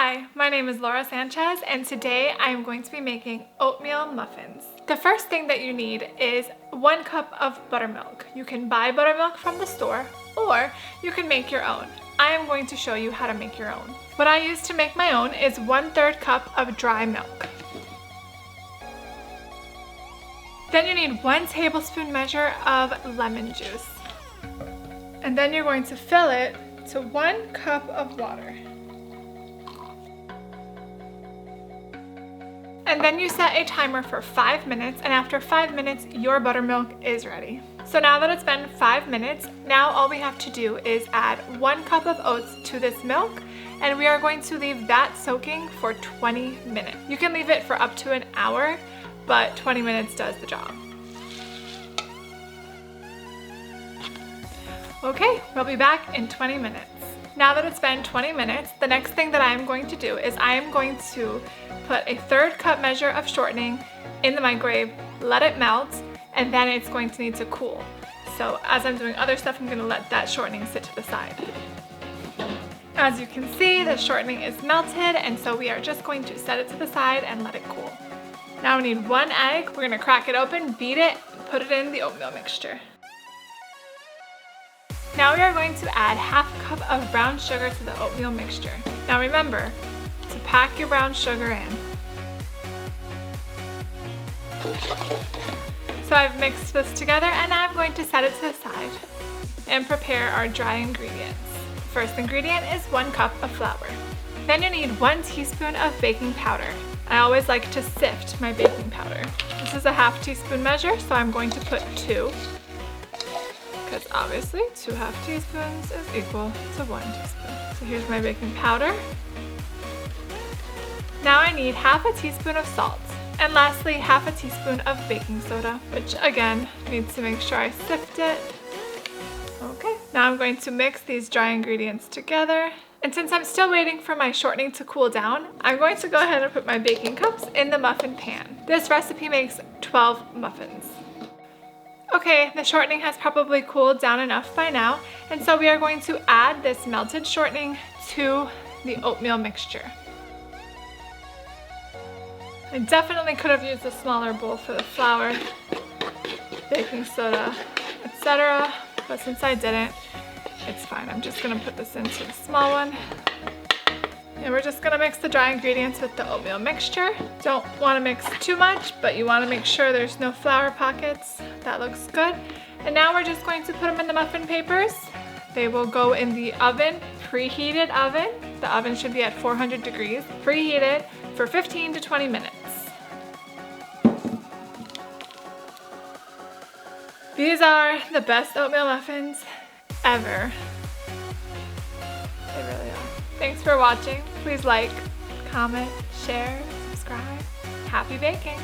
Hi, my name is Laura Sanchez, and today I am going to be making oatmeal muffins. The first thing that you need is 1 cup of buttermilk. You can buy buttermilk from the store, or you can make your own. I am going to show you how to make your own. What I use to make my own is 1/3 cup of dry milk. Then you need 1 tablespoon measure of lemon juice. And then you're going to fill it to 1 cup of water. And then you set a timer for 5 minutes, and after 5 minutes, your buttermilk is ready. So now that it's been 5 minutes, now all we have to do is add 1 cup of oats to this milk, and we are going to leave that soaking for 20 minutes. You can leave it for up to an hour, but 20 minutes does the job. Okay, we'll be back in 20 minutes. Now that it's been 20 minutes, the next thing that I am going to do is I am going to put a 1/3 cup measure of shortening in the microwave, let it melt, and then it's going to need to cool. So as I'm doing other stuff, I'm going to let that shortening sit to the side. As you can see, the shortening is melted, and so we are just going to set it to the side and let it cool. Now we need 1 egg. We're going to crack it open, beat it, put it in the oatmeal mixture. Now we are going to add 1/2 cup of brown sugar to the oatmeal mixture. Now remember to pack your brown sugar in. So I've mixed this together, and I'm going to set it to the side and prepare our dry ingredients. First ingredient is 1 cup of flour. Then you need 1 teaspoon of baking powder. I always like to sift my baking powder. This is a 1/2 teaspoon measure, so I'm going to put 2. Because obviously 2 1/2 teaspoons is equal to 1 teaspoon. So here's my baking powder. Now I need 1/2 teaspoon of salt. And lastly, 1/2 teaspoon of baking soda, which again, needs to make sure I sift it. Okay, now I'm going to mix these dry ingredients together. And since I'm still waiting for my shortening to cool down, I'm going to go ahead and put my baking cups in the muffin pan. This recipe makes 12 muffins. Okay, the shortening has probably cooled down enough by now, and so we are going to add this melted shortening to the oatmeal mixture. I definitely could have used a smaller bowl for the flour, baking soda, etc., but since I didn't, it's fine. I'm just gonna put this into the small one. And we're just gonna mix the dry ingredients with the oatmeal mixture. Don't wanna mix too much, but you wanna make sure there's no flour pockets. That looks good. And now we're just going to put them in the muffin papers. They will go in the oven, preheated oven. The oven should be at 400 degrees, preheated for 15 to 20 minutes. These are the best oatmeal muffins ever. They really are. Thanks for watching. Please like, comment, share, subscribe. Happy baking!